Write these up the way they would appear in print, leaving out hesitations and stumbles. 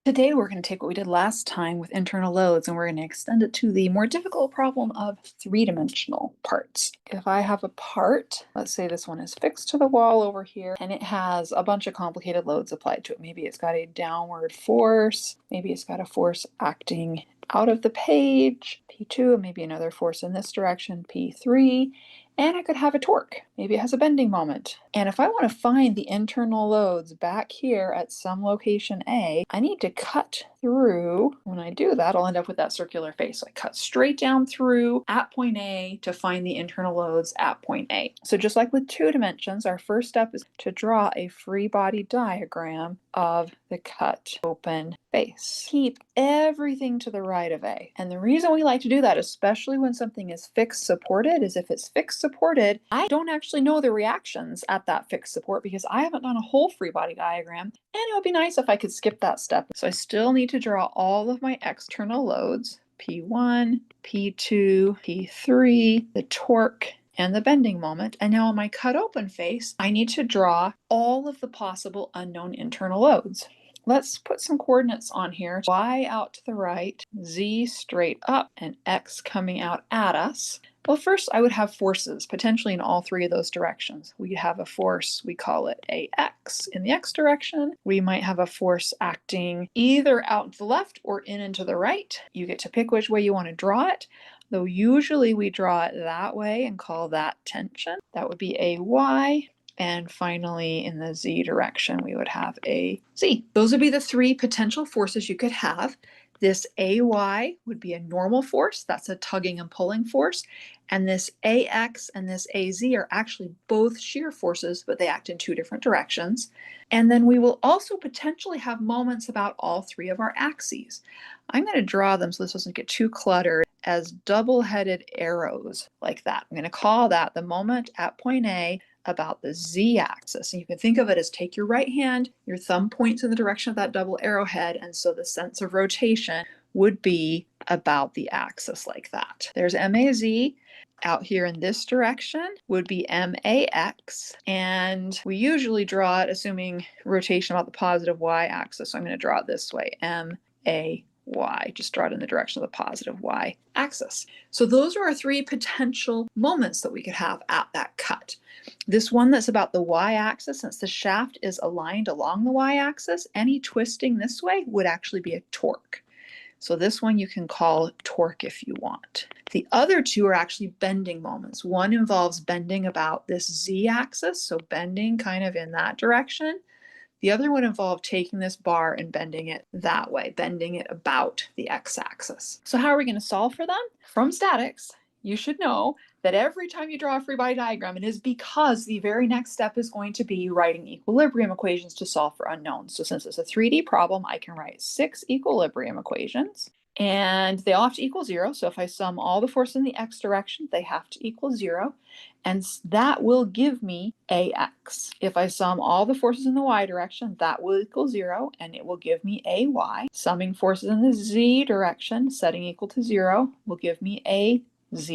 Today we're going to take what we did last time with internal loads and we're going to extend it to the more difficult problem of three-dimensional parts. If I have a part, let's say this one is fixed to the wall over here and it has a bunch of complicated loads applied to it. Maybe it's got a downward force, maybe it's got a force acting out of the page, P2, and maybe another force in this direction, P3. And I could have a torque. Maybe it has a bending moment. And if I want to find the internal loads back here at some location A, I need to cut through. When I do that, I'll end up with that circular face. So I cut straight down through at point A to find the internal loads at point A. So just like with 2 dimensions, our first step is to draw a free body diagram of the cut open face. Keep everything to the right of A. And the reason we like to do that, especially when something is fixed supported, is if it's fixed supported, I don't actually know the reactions at that fixed support because I haven't done a whole free body diagram. And it would be nice if I could skip that step. So I still need to draw all of my external loads, P1, P2, P3, the torque, and the bending moment. And now on my cut open face, I need to draw all of the possible unknown internal loads. Let's put some coordinates on here. Y out to the right, Z straight up, and X coming out at us. Well, first I would have forces, potentially in all 3 of those directions. We have a force, we call it AX in the X direction. We might have a force acting either out to the left or in and to the right. You get to pick which way you want to draw it, though usually we draw it that way and call that tension. That would be AY. And finally, in the Z direction, we would have a Z. Those would be the 3 potential forces you could have. This AY would be a normal force. That's a tugging and pulling force. And this AX and this AZ are actually both shear forces, but they act in 2 different directions. And then we will also potentially have moments about all 3 of our axes. I'm going to draw them so this doesn't get too cluttered as double-headed arrows like that. I'm going to call that the moment at point A about the Z-axis. And you can think of it as take your right hand, your thumb points in the direction of that double arrowhead, and so the sense of rotation would be about the axis like that. There's MAZ. Out here in this direction would be MAX, and we usually draw it assuming rotation about the positive y-axis. So I'm going to draw it this way, MAY. Just draw it in the direction of the positive y-axis. So those are our 3 potential moments that we could have at that cut. This one that's about the y-axis, since the shaft is aligned along the y-axis, any twisting this way would actually be a torque. So this one you can call torque if you want. The other 2 are actually bending moments. One involves bending about this z-axis, so bending kind of in that direction. The other would involve taking this bar and bending it that way, bending it about the x-axis. So how are we going to solve for them? From statics, you should know that every time you draw a free body diagram, it is because the very next step is going to be writing equilibrium equations to solve for unknowns. So since it's a 3D problem, I can write 6 equilibrium equations. And they all have to equal 0. So if I sum all the forces in the x direction, they have to equal 0. And that will give me AX. If I sum all the forces in the y direction, that will equal 0, and it will give me AY. Summing forces in the z direction, setting equal to 0, will give me AZ.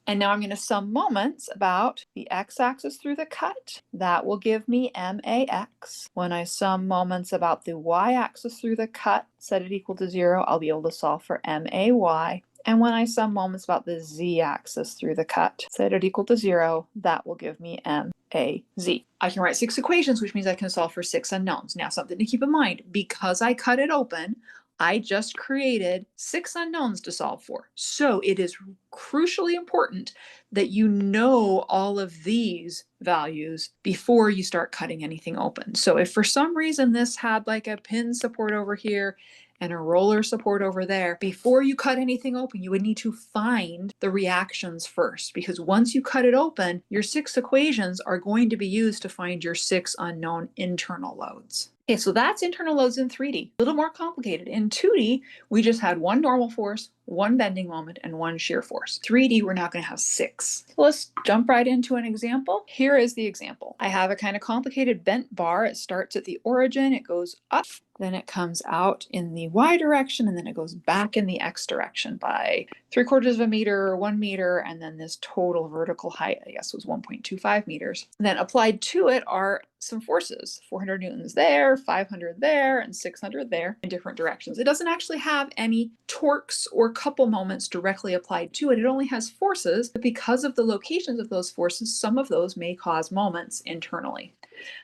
And now I'm going to sum moments about the x-axis through the cut. That will give me MAX. When I sum moments about the y-axis through the cut, set it equal to 0, I'll be able to solve for MAY. And when I sum moments about the z-axis through the cut, set it equal to 0, that will give me MAZ. I can write 6 equations, which means I can solve for 6 unknowns. Now, something to keep in mind, because I cut it open, I just created 6 unknowns to solve for. So it is crucially important that you know all of these values before you start cutting anything open. So if for some reason this had like a pin support over here and a roller support over there, before you cut anything open, you would need to find the reactions first, because once you cut it open, your 6 equations are going to be used to find your 6 unknown internal loads. Okay, so that's internal loads in 3D. A little more complicated. In 2D, we just had 1 normal force, 1 bending moment, and 1 shear force. 3D, we're now going to have 6. So let's jump right into an example. Here is the example. I have a kind of complicated bent bar. It starts at the origin, it goes up, then it comes out in the y direction, and then it goes back in the x direction by 3/4 of a meter, 1 meter, and then this total vertical height, I guess, was 1.25 meters. Then applied to it are some forces, 400 newtons there, 500 there, and 600 there in different directions. It doesn't actually have any torques or couple moments directly applied to it. It only has forces, but because of the locations of those forces, some of those may cause moments internally.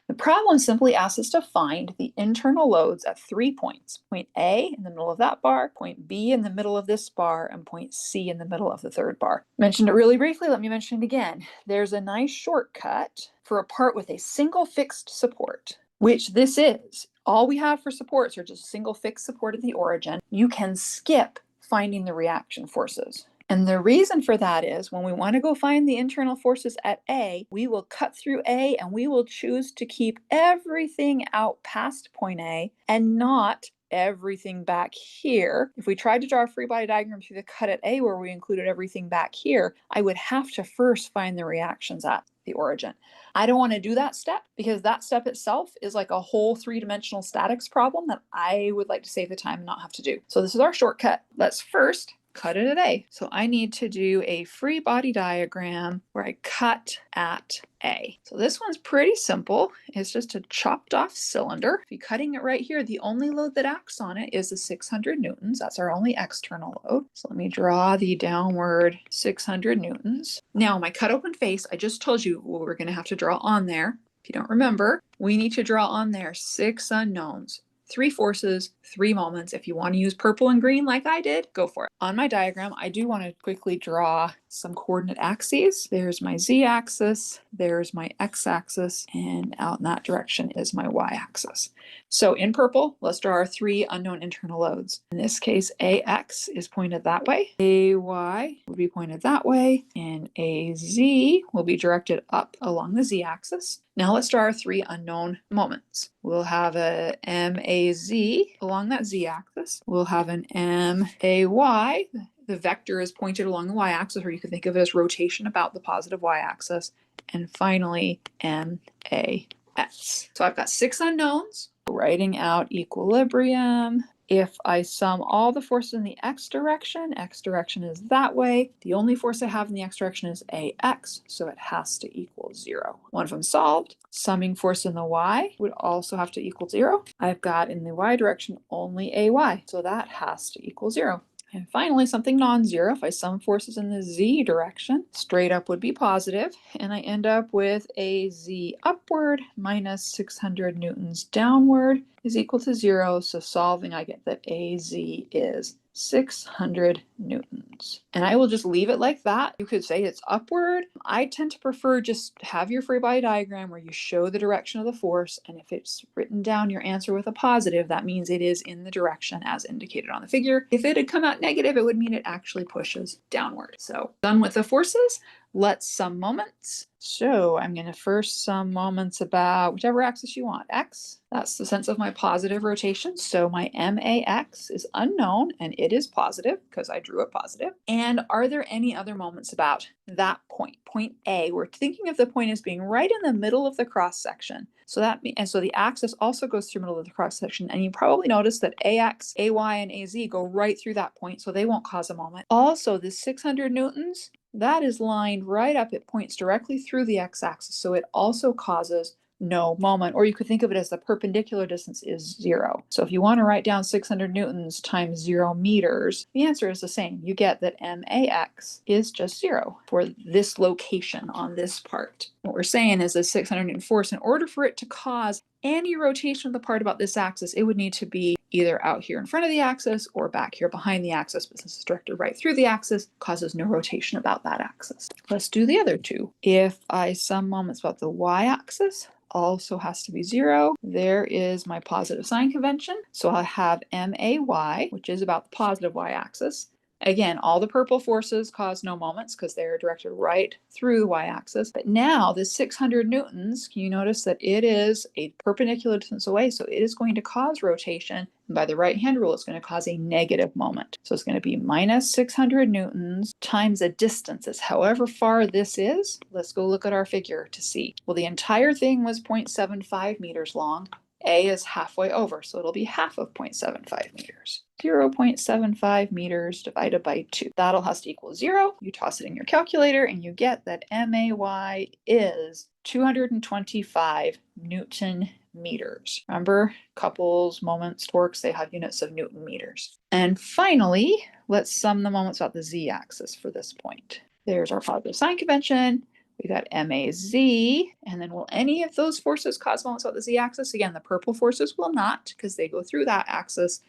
The problem simply asks us to find the internal loads at 3 points. Point A in the middle of that bar, point B in the middle of this bar, and point C in the middle of the third bar. Mentioned it really briefly, let me mention it again. There's a nice shortcut for a part with a single fixed support, which this is. All we have for supports are just single fixed support at the origin. You can skip finding the reaction forces. And the reason for that is when we want to go find the internal forces at A, we will cut through A and we will choose to keep everything out past point A and not everything back here. If we tried to draw a free body diagram through the cut at A where we included everything back here, I would have to first find the reactions at the origin. I don't want to do that step because that step itself is like a whole three-dimensional statics problem that I would like to save the time and not have to do. So this is our shortcut. Let's first cut it at A. So I need to do a free body diagram where I cut at A. So this one's pretty simple. It's just a chopped off cylinder. If you're cutting it right here, the only load that acts on it is the 600 newtons. That's our only external load. So let me draw the downward 600 newtons. Now my cut open face, I just told you what we're going to have to draw on there. If you don't remember, we need to draw on there 6 unknowns. 3 forces, 3 moments. If you want to use purple and green like I did, go for it. On my diagram, I do want to quickly draw some coordinate axes. There's my z-axis, there's my x-axis, and out in that direction is my y-axis. So in purple, let's draw our 3 unknown internal loads. In this case, AX is pointed that way, AY will be pointed that way, and AZ will be directed up along the z-axis. Now let's draw our 3 unknown moments. We'll have a MAZ along that z-axis. We'll have an MAY. The vector is pointed along the y-axis, or you can think of it as rotation about the positive y-axis. And finally, MAX. So I've got 6 unknowns. Writing out equilibrium. If I sum all the forces in the x direction is that way. The only force I have in the x direction is AX, so it has to equal 0. One of them solved. Summing force in the y would also have to equal 0. I've got in the y direction only AY, so that has to equal 0. And finally, something non-zero. If I sum forces in the z direction, straight up would be positive, and I end up with a z upward minus 600 newtons downward is equal to 0. So solving, I get that AZ is 600 newtons. And I will just leave it like that. You could say it's upward. I tend to prefer just have your free body diagram where you show the direction of the force, and if it's written down your answer with a positive, that means it is in the direction as indicated on the figure. If it had come out negative, it would mean it actually pushes downward. So done with the forces. Let's sum moments. So I'm going to first sum moments about whichever axis you want. X, that's the sense of my positive rotation. So my MAX is unknown and it is positive because I drew it positive. And are there any other moments about that point? Point A, we're thinking of the point as being right in the middle of the cross section. So the axis also goes through the middle of the cross section. And you probably notice that AX, AY, and AZ go right through that point, so they won't cause a moment. Also, the 600 newtons, that is lined right up. It points directly through the x-axis, so it also causes no moment. Or you could think of it as the perpendicular distance is 0. So if you want to write down 600 newtons times 0 meters, the answer is the same. You get that MAX is just 0 for this location on this part. What we're saying is a 600 newton force, in order for it to cause any rotation of the part about this axis, it would need to be either out here in front of the axis or back here behind the axis, but since it's directed right through the axis, causes no rotation about that axis. Let's do the other two. If I sum moments about the y-axis, also has to be 0. There is my positive sign convention. So I'll have MAY, which is about the positive y-axis. Again, all the purple forces cause no moments because they're directed right through the y-axis. But now this 600 newtons, can you notice that it is a perpendicular distance away? So it is going to cause rotation. And by the right-hand rule, it's going to cause a negative moment. So it's going to be minus 600 newtons times a distance. It's however far this is. Let's go look at our figure to see. Well, the entire thing was 0.75 meters long. A is halfway over, so it'll be half of 0.75 meters. 0.75 meters divided by 2. That'll have to equal 0. You toss it in your calculator and you get that MAY is 225 Newton meters. Remember, couples, moments, torques, they have units of Newton meters. And finally, let's sum the moments about the z-axis for this point. There's our positive sign convention. We got MAZ, and then will any of those forces cause moments about the z-axis? Again, the purple forces will not, because they go through that axis.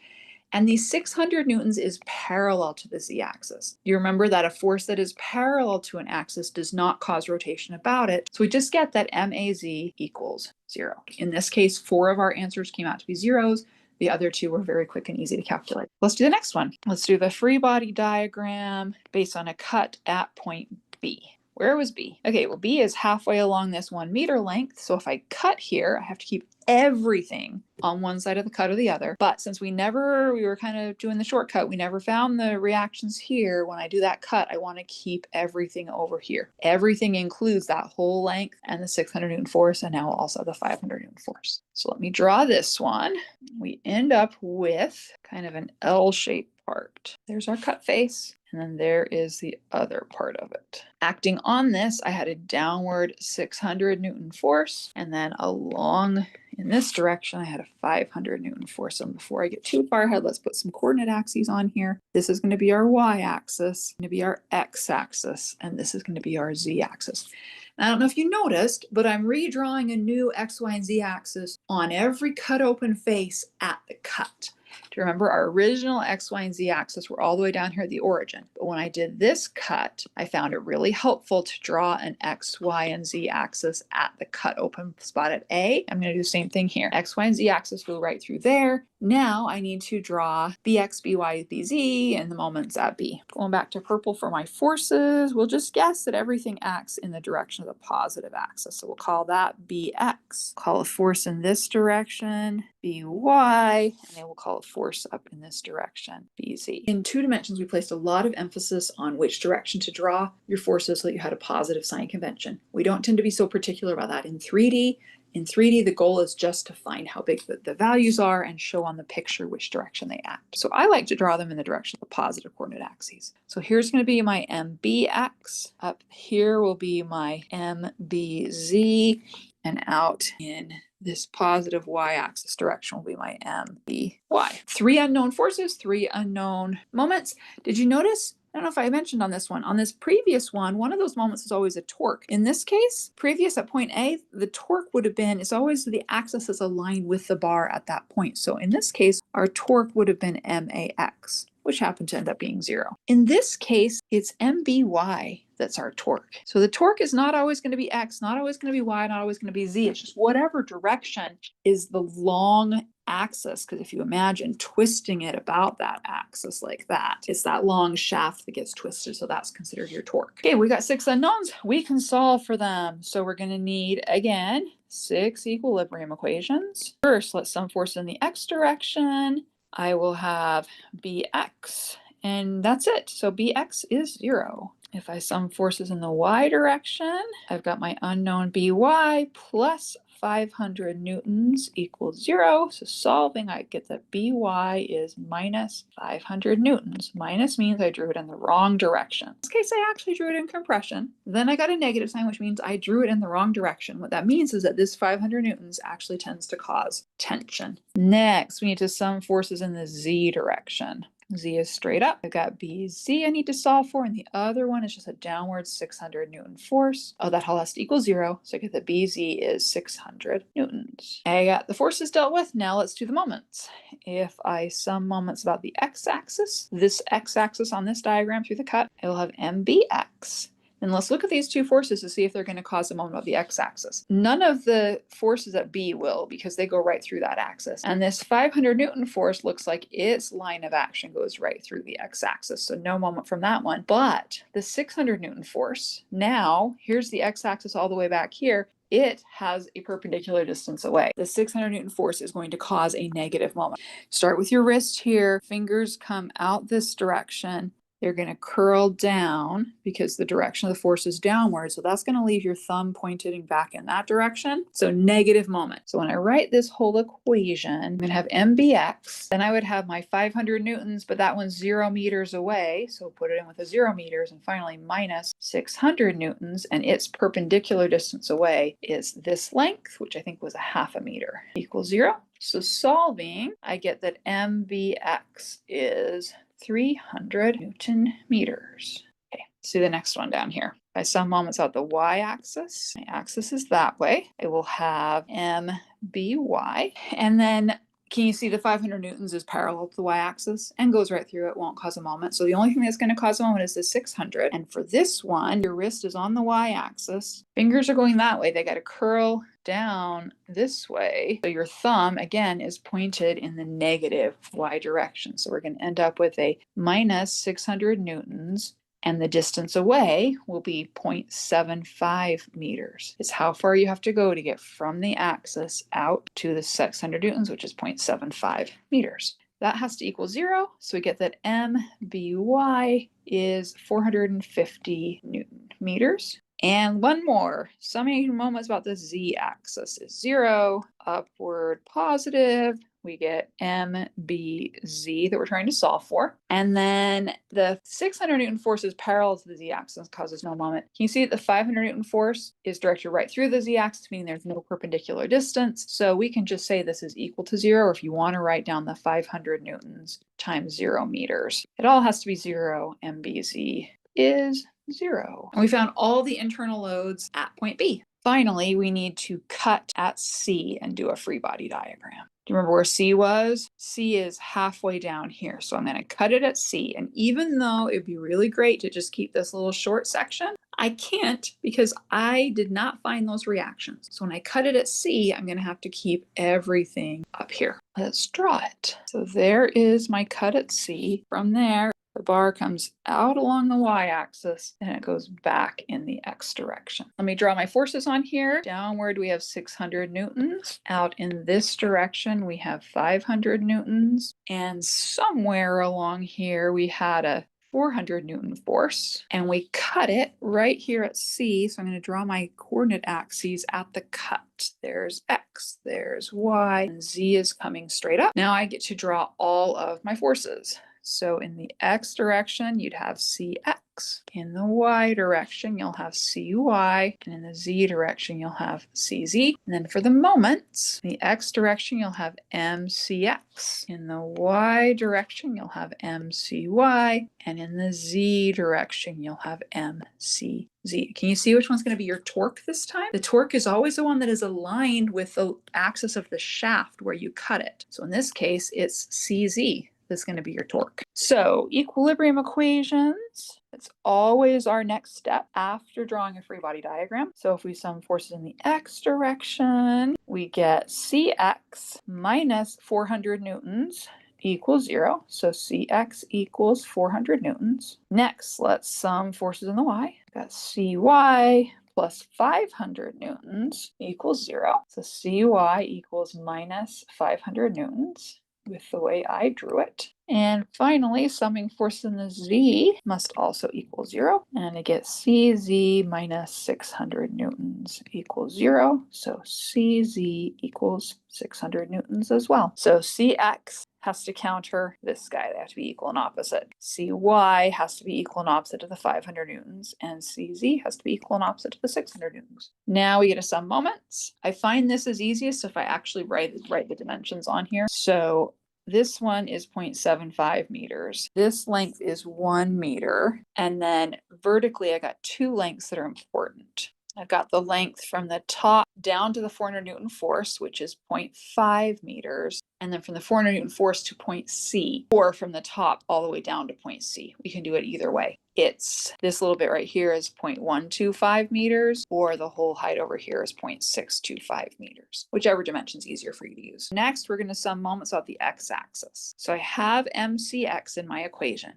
And the 600 newtons is parallel to the z-axis. You remember that a force that is parallel to an axis does not cause rotation about it. So we just get that MAZ equals 0. In this case, 4 of our answers came out to be zeros. The other 2 were very quick and easy to calculate. Let's do the next one. Let's do the free body diagram based on a cut at point B. Where was B? Okay, well, B is halfway along this 1 meter length. So if I cut here, I have to keep everything on one side of the cut or the other. But since we were kind of doing the shortcut, we never found the reactions here. When I do that cut, I want to keep everything over here. Everything includes that whole length and the 600 Newton force, and now also the 500 Newton force. So let me draw this one. We end up with kind of an L-shaped part. There's our cut face. And then there is the other part of it. Acting on this, I had a downward 600 Newton force, and then along in this direction, I had a 500 Newton force. And before I get too far ahead, let's put some coordinate axes on here. This is going to be our y-axis, going to be our x-axis, and this is going to be our z-axis. I don't know if you noticed, but I'm redrawing a new x, y, and z axis on every cut open face at the cut. Do you remember our original X, Y, and Z axis were all the way down here at the origin? But when I did this cut, I found it really helpful to draw an X, Y, and Z axis at the cut open spot at A. I'm going to do the same thing here. X, Y, and Z axis go right through there. Now I need to draw BX, BY, BZ, and the moments at B. Going back to purple for my forces, we'll just guess that everything acts in the direction of the positive axis. So we'll call that BX. Call a force in this direction, BY, and then we'll call a force up in this direction, BZ. In 2 dimensions, we placed a lot of emphasis on which direction to draw your forces so that you had a positive sign convention. We don't tend to be so particular about that in 3D. In 3D, the goal is just to find how big the values are and show on the picture which direction they act. So I like to draw them in the direction of the positive coordinate axes. So here's going to be my MBX. Up here will be my MBZ. And out in this positive y-axis direction will be my MBY. 3 unknown forces, 3 unknown moments. Did you notice? I don't know if I mentioned on this one. On this previous one of those moments is always a torque. In this case, previous at point A, the torque would have been, it's always the axis is aligned with the bar at that point. So in this case, our torque would have been MAX, which happened to end up being 0. In this case, it's MBY that's our torque. So the torque is not always going to be X, not always going to be Y, not always going to be Z. It's just whatever direction is the long axis, because if you imagine twisting it about that axis like that, it's that long shaft that gets twisted, so that's considered your torque. Okay, we got 6 unknowns. We can solve for them. So we're going to need, again, 6 equilibrium equations. First, let's sum force in the X direction. I will have BX, and that's it. So BX is 0. If I sum forces in the Y direction, I've got my unknown BY plus 500 newtons equals 0. So solving, I get that BY is minus 500 newtons. Minus means I drew it in the wrong direction. In this case, I actually drew it in compression. Then I got a negative sign, which means I drew it in the wrong direction. What that means is that this 500 newtons actually tends to cause tension. Next, we need to sum forces in the Z direction. Z is straight up. I've got BZ I need to solve for, and the other one is just a downward 600 Newton force. Oh, that all has to equal 0, so I get that BZ is 600 newtons. I got the forces dealt with. Now let's do the moments. If I sum moments about the x-axis, this x-axis on this diagram through the cut, I will have MBX. And let's look at these 2 forces to see if they're going to cause a moment of the x-axis. None of the forces at B will, because they go right through that axis. And this 500 Newton force looks like its line of action goes right through the x-axis, so no moment from that one. But the 600 Newton force, now, here's the x-axis all the way back here, it has a perpendicular distance away. The 600 Newton force is going to cause a negative moment. Start with your wrist here, fingers come out this direction, they're going to curl down because the direction of the force is downward. So that's going to leave your thumb pointing back in that direction. So negative moment. So when I write this whole equation, I'm going to have mbx, then I would have my 500 newtons, but that one's 0 meters away. So put it in with a 0 meters, and finally minus 600 newtons, and its perpendicular distance away is this length, which I think was a half a meter, equals 0. So solving, I get that mbx is 300 Newton meters. Okay, see the next one down here. If I sum moments out the y-axis, my axis is that way. I will have mby, and then can you see the 500 newtons is parallel to the y-axis and goes right through it, won't cause a moment. So the only thing that's going to cause a moment is the 600. And for this one, your wrist is on the y-axis. Fingers are going that way. They got to curl down this way. So your thumb, again, is pointed in the negative y direction. So we're going to end up with a minus 600 newtons. And the distance away will be 0.75 meters. It's how far you have to go to get from the axis out to the 600 newtons, which is 0.75 meters. That has to equal 0, so we get that mby is 450 Newton meters. And one more, summing moments about the z-axis is 0, upward positive. We get mbz that we're trying to solve for. And then the 600 Newton force is parallel to the z-axis, causes no moment. Can you see that the 500 Newton force is directed right through the z-axis, meaning there's no perpendicular distance. So we can just say this is equal to 0, or if you want to write down the 500 newtons times 0 meters. It all has to be 0. mbz is 0. And we found all the internal loads at point B. Finally, we need to cut at C and do a free body diagram. Do you remember where C was? C is halfway down here. So I'm going to cut it at C. And even though it'd be really great to just keep this little short section, I can't because I did not find those reactions. So when I cut it at C, I'm going to have to keep everything up here. Let's draw it. So there is my cut at C. From there, the bar comes out along the y-axis and it goes back in the x direction. Let me draw my forces on here. Downward, we have 600 newtons. Out in this direction, we have 500 newtons. And somewhere along here, we had a 400 Newton force, and we cut it right here at C. So I'm going to draw my coordinate axes at the cut. There's X, there's Y, and Z is coming straight up. Now I get to draw all of my forces. So in the X direction, you'd have CX. In the Y direction, you'll have CY. And in the Z direction, you'll have CZ. And then for the moments, in the X direction, you'll have MCX. In the Y direction, you'll have MCY. And in the Z direction, you'll have MCZ. Can you see which one's going to be your torque this time? The torque is always the one that is aligned with the axis of the shaft where you cut it. So in this case, it's CZ. Is going to be your torque. So equilibrium equations, it's always our next step after drawing a free body diagram. So if we sum forces in the x direction, we get Cx minus 400 newtons equals 0. So Cx equals 400 newtons. Next, let's sum forces in the y. We've got Cy plus 500 newtons equals 0. So Cy equals minus 500 newtons. With the way I drew it. And finally, summing force in the Z must also equal 0. And I get CZ minus 600 newtons equals 0. So CZ equals 600 newtons as well. So CX has to counter this guy. They have to be equal and opposite. CY has to be equal and opposite to the 500 newtons. And CZ has to be equal and opposite to the 600 newtons. Now we get to sum moments. I find this is easiest if I actually write the dimensions on here. So this one is 0.75 meters. This length is 1 meter. And then vertically, I got two lengths that are important. I've got the length from the top down to the 400 Newton force, which is 0.5 meters. And then from the 400 Newton force to point C, or from the top all the way down to point C. We can do it either way. It's this little bit right here is 0.125 meters, or the whole height over here is 0.625 meters, whichever dimension is easier for you to use. Next, we're going to sum moments off the x-axis. So I have mcx in my equation.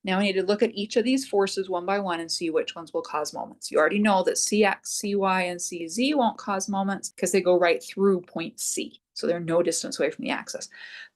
Now I need to look at each of these forces one by one and see which ones will cause moments. You already know that Cx, Cy, and Cz won't cause moments because they go right through point C. So they're no distance away from the axis.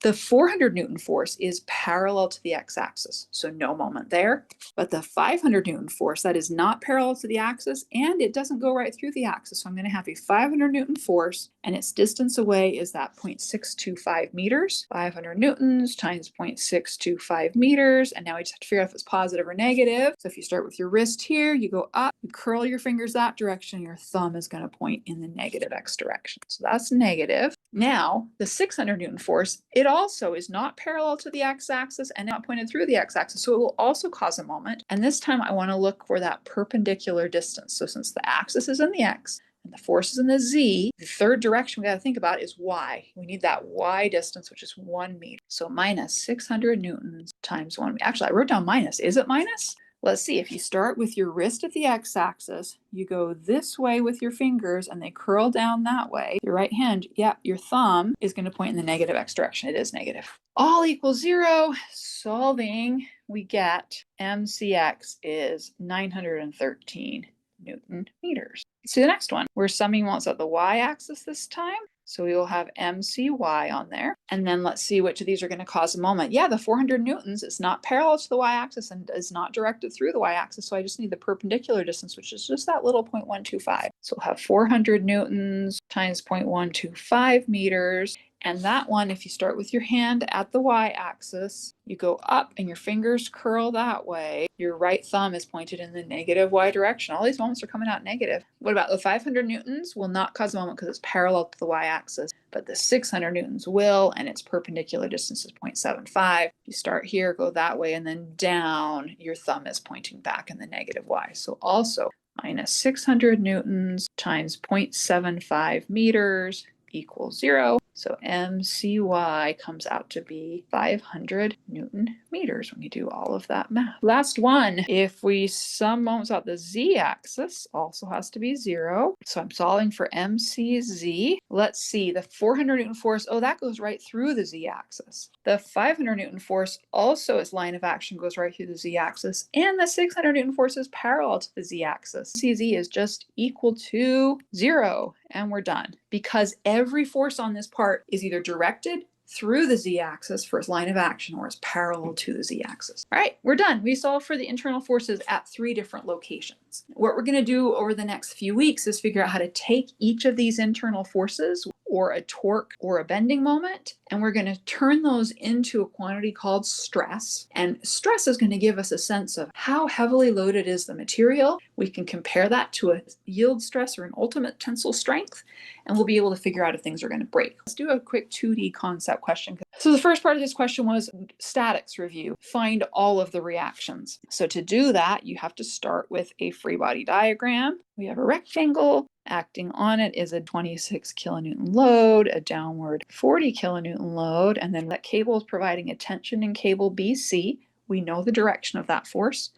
The 400 Newton force is parallel to the x-axis, so no moment there. But the 500 Newton force, that is not parallel to the axis, and it doesn't go right through the axis. So I'm going to have a 500 Newton force, and its distance away is that 0.625 meters. 500 newtons times 0.625 meters, and now we just have to figure out if it's positive or negative. So if you start with your wrist here, you go up, you curl your fingers that direction, your thumb is going to point in the negative x direction. So that's negative. Now, the 600 Newton force, it also is not parallel to the x-axis and not pointed through the x-axis, so it will also cause a moment. And this time I want to look for that perpendicular distance. So since the axis is in the x and the force is in the z, the third direction we got to think about is y. We need that y distance, which is 1 meter. So minus 600 newtons times 1 meter. Actually, I wrote down minus. Is it minus? Let's see, if you start with your wrist at the x-axis, you go this way with your fingers and they curl down that way. Your right hand, your thumb is going to point in the negative x direction. It is negative. All equals 0. Solving, we get mcx is 913 Newton meters. See the next one. We're summing amounts at the y-axis this time. So we will have MCY on there. And then let's see which of these are going to cause a moment. Yeah, the 400 newtons is not parallel to the y-axis and is not directed through the y-axis. So I just need the perpendicular distance, which is just that little 0.125. So we'll have 400 newtons times 0.125 meters. And that one, if you start with your hand at the y-axis, you go up and your fingers curl that way. Your right thumb is pointed in the negative y direction. All these moments are coming out negative. What about the 500 newtons? Will not cause a moment because it's parallel to the y-axis, but the 600 newtons will, and its perpendicular distance is 0.75. You start here, go that way, and then down, your thumb is pointing back in the negative y. So also minus 600 newtons times 0.75 meters equals 0. So MCY comes out to be 500 Newton meters when you do all of that math. Last one, if we sum moments out, the z-axis also has to be 0. So I'm solving for MCZ. Let's see, the 400 Newton force, that goes right through the z-axis. The 500 Newton force also, its line of action goes right through the z-axis, and the 600 Newton force is parallel to the z-axis. CZ is just equal to 0, and we're done. Because every force on this part is either directed through the z-axis for its line of action or is parallel to the z-axis. All right, we're done. We solved for the internal forces at 3 different locations. What we're going to do over the next few weeks is figure out how to take each of these internal forces, or a torque or a bending moment, and we're going to turn those into a quantity called stress. And stress is going to give us a sense of how heavily loaded is the material. We can compare that to a yield stress or an ultimate tensile strength, and we'll be able to figure out if things are going to break. Let's do a quick 2D concept question. So the first part of this question was statics review. Find all of the reactions. So to do that, you have to start with a free body diagram. We have a rectangle. Acting on it is a 26 kilonewton load, a downward 40 kilonewton load, and then that cable is providing a tension in cable BC. We know the direction of that force.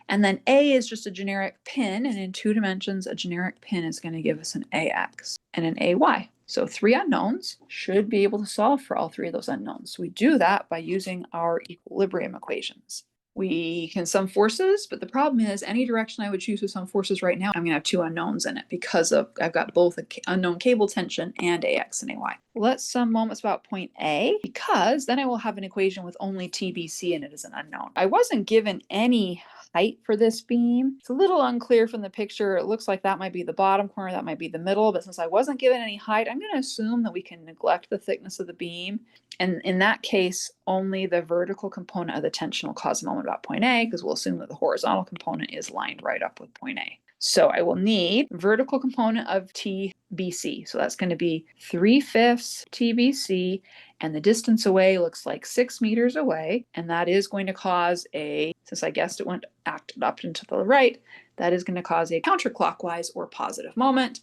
And then A is just a generic pin, and in 2 dimensions, a generic pin is going to give us an AX and an AY. So 3 unknowns, should be able to solve for all 3 of those unknowns. We do that by using our equilibrium equations. We can sum forces, but the problem is any direction I would choose with sum forces right now, I'm going to have 2 unknowns in it because I've got both an unknown cable tension and AX and AY. Let's sum moments about point A, because then I will have an equation with only TBC in it as an unknown. I wasn't given any height for this beam. It's a little unclear from the picture. It looks like that might be the bottom corner, that might be the middle, but since I wasn't given any height, I'm going to assume that we can neglect the thickness of the beam. And in that case, only the vertical component of the tension will cause a moment about point A, because we'll assume that the horizontal component is lined right up with point A. So I will need vertical component of TBC. So that's going to be 3/5 TBC, and the distance away looks like 6 meters away. And that is going to cause since I guessed it went acted up and to the right, that is going to cause a counterclockwise or positive moment.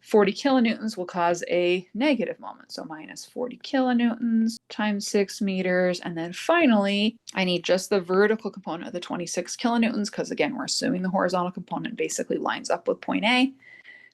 40 kilonewtons will cause a negative moment. So minus 40 kilonewtons times 6 meters. And then finally, I need just the vertical component of the 26 kilonewtons, because again, we're assuming the horizontal component basically lines up with point A.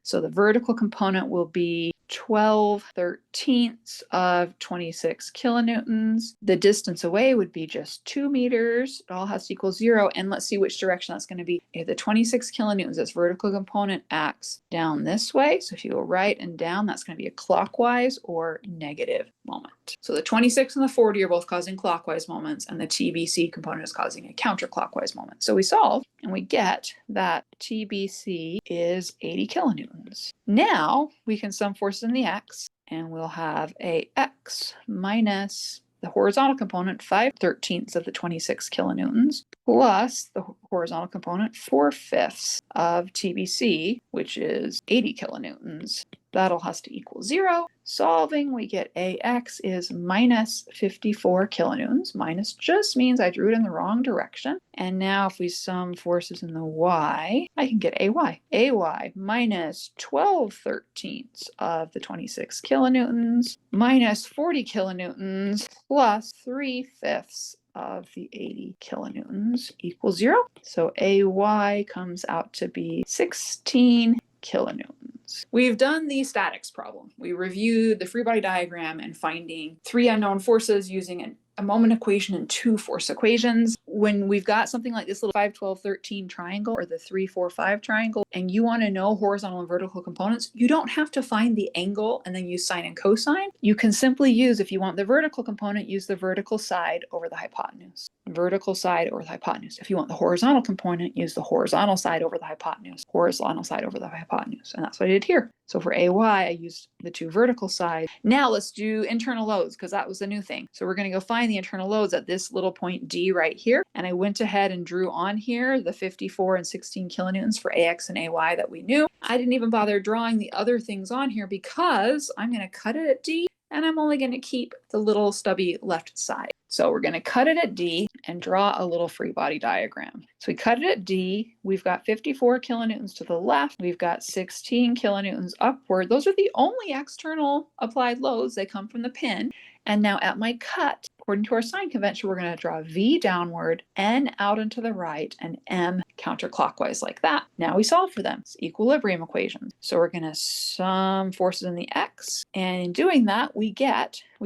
So the vertical component will be 12/13 of 26 kilonewtons. The distance away would be just 2 meters. It all has to equal 0. And let's see which direction that's going to be. If the 26 kilonewtons, this vertical component acts down this way. So if you go right and down, that's going to be a clockwise or negative moment. So the 26 and the 40 are both causing clockwise moments, and the TBC component is causing a counterclockwise moment. So we solve and we get that TBC is 80 kilonewtons. Now we can sum forces in the x, and we'll have a x minus the horizontal component 5/13 of the 26 kilonewtons plus the horizontal component 4/5 of TBC, which is 80 kilonewtons. That'll has to equal 0. Solving, we get AX is minus 54 kilonewtons. Minus just means I drew it in the wrong direction. And now if we sum forces in the Y, I can get AY. AY minus 12/13 of the 26 kilonewtons minus 40 kilonewtons plus 3/5 of the 80 kilonewtons equals 0. So AY comes out to be 16 kilonewtons. We've done the statics problem. We reviewed the free body diagram and finding 3 unknown forces using a moment equation and 2 force equations. When we've got something like this little 5, 12, 13 triangle or the 3, 4, 5 triangle, and you want to know horizontal and vertical components, you don't have to find the angle and then use sine and cosine. You can simply use, if you want the vertical component, use the vertical side over the hypotenuse. Vertical side over the hypotenuse. If you want the horizontal component, use the horizontal side over the hypotenuse. Horizontal side over the hypotenuse. And that's what I did here. So for AY, I used the 2 vertical sides. Now let's do internal loads, because that was a new thing. So we're going to go find the internal loads at this little point D right here. And I went ahead and drew on here the 54 and 16 kilonewtons for AX and AY that we knew. I didn't even bother drawing the other things on here because I'm going to cut it at D, and I'm only going to keep the little stubby left side. So we're going to cut it at D and draw a little free body diagram. So we cut it at D. We've got 54 kilonewtons to the left. We've got 16 kilonewtons upward. Those are the only external applied loads. They come from the pin. And now at my cut, according to our sign convention, we're going to draw V downward, N out and to the right, and M counterclockwise like that. Now we solve for them. It's equilibrium equations. So we're going to sum forces in the X. And in doing that, we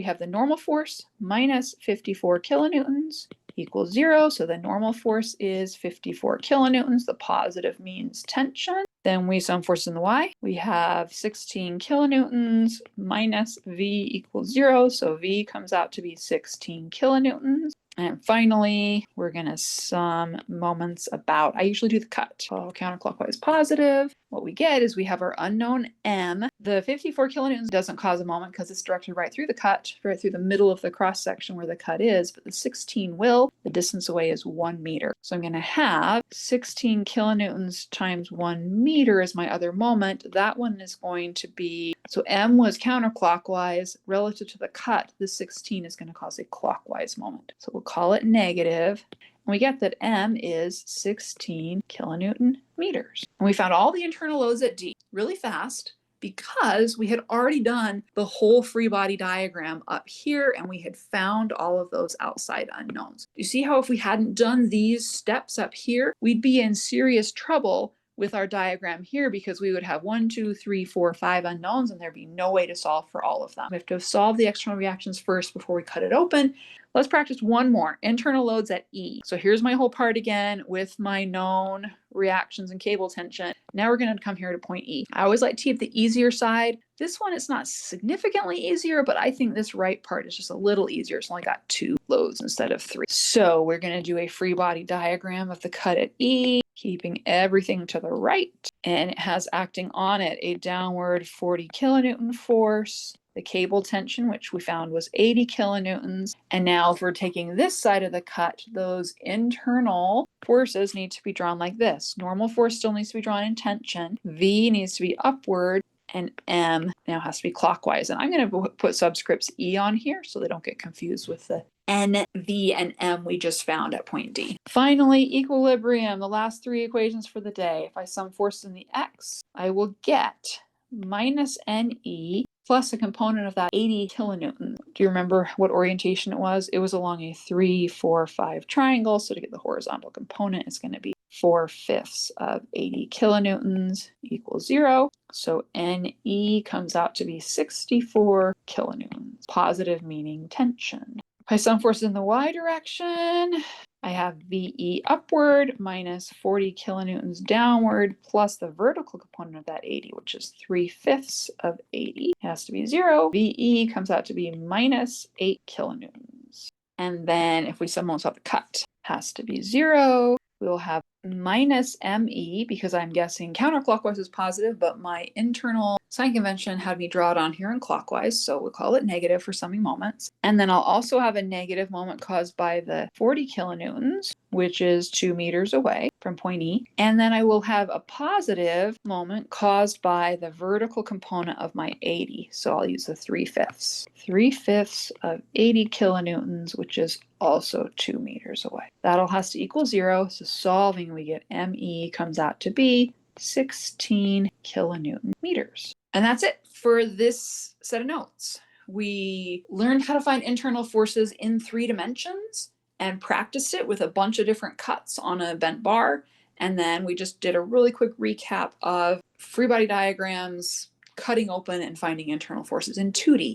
have the normal force minus 54 kilonewtons equals 0. So the normal force is 54 kilonewtons. The positive means tension. Then we sum forces in the Y. We have 16 kilonewtons minus V equals 0. So V comes out to be 16 kilonewtons. And finally, we're going to sum moments about, I usually do the cut. So counterclockwise positive. What we get is we have our unknown M. The 54 kilonewtons doesn't cause a moment because it's directed right through the cut, right through the middle of the cross section where the cut is, but the 16 will. The distance away is 1 meter. So I'm going to have 16 kilonewtons times 1 meter as my other moment. That one is going to be, so M was counterclockwise relative to the cut. The 16 is going to cause a clockwise moment. So we'll call it negative. And we get that M is 16 kilonewton meters. And we found all the internal loads at D really fast because we had already done the whole free body diagram up here and we had found all of those outside unknowns. You see how if we hadn't done these steps up here, we'd be in serious trouble with our diagram here because we would have 1, 2, 3, 4, 5 unknowns and there'd be no way to solve for all of them. We have to solve the external reactions first before we cut it open. Let's practice one more, internal loads at E. So here's my whole part again with my known reactions and cable tension. Now we're going to come here to point E. I always like to keep the easier side. This one, it's not significantly easier, but I think this right part is just a little easier. It's only got 2 loads instead of 3. So we're going to do a free body diagram of the cut at E, keeping everything to the right. And it has acting on it a downward 40 kilonewton force. The cable tension, which we found was 80 kilonewtons. And now if we're taking this side of the cut, those internal forces need to be drawn like this. Normal force still needs to be drawn in tension. V needs to be upward. And M now has to be clockwise. And I'm going to put subscripts E on here so they don't get confused with the N, V, and M we just found at point D. Finally, equilibrium, the last 3 equations for the day. If I sum forces in the X, I will get minus NE plus a component of that 80 kilonewton. Do you remember what orientation it was? It was along a 3, 4, 5 triangle. So to get the horizontal component, it's going to be 4/5 of 80 kilonewtons equals 0. So NE comes out to be 64 kilonewtons. Positive meaning tension. Apply some force in the y direction. I have VE upward minus 40 kilonewtons downward plus the vertical component of that 80, which is 3/5 of 80. It has to be 0. VE comes out to be minus 8 kilonewtons. And then if we somehow have the cut, has to be 0. We'll have minus ME because I'm guessing counterclockwise is positive, but my internal sign convention had me draw it on here in clockwise, so we'll call it negative for summing moments. And then I'll also have a negative moment caused by the 40 kilonewtons, which is 2 meters away from point E. And then I will have a positive moment caused by the vertical component of my 80. So I'll use the 3/5. 3/5 of 80 kilonewtons, which is also 2 meters away. That all has to equal 0. So solving, we get ME comes out to be 16 kilonewton meters. And that's it for this set of notes. We learned how to find internal forces in 3 dimensions and practiced it with a bunch of different cuts on a bent bar. And then we just did a really quick recap of free body diagrams, cutting open and finding internal forces in 2D.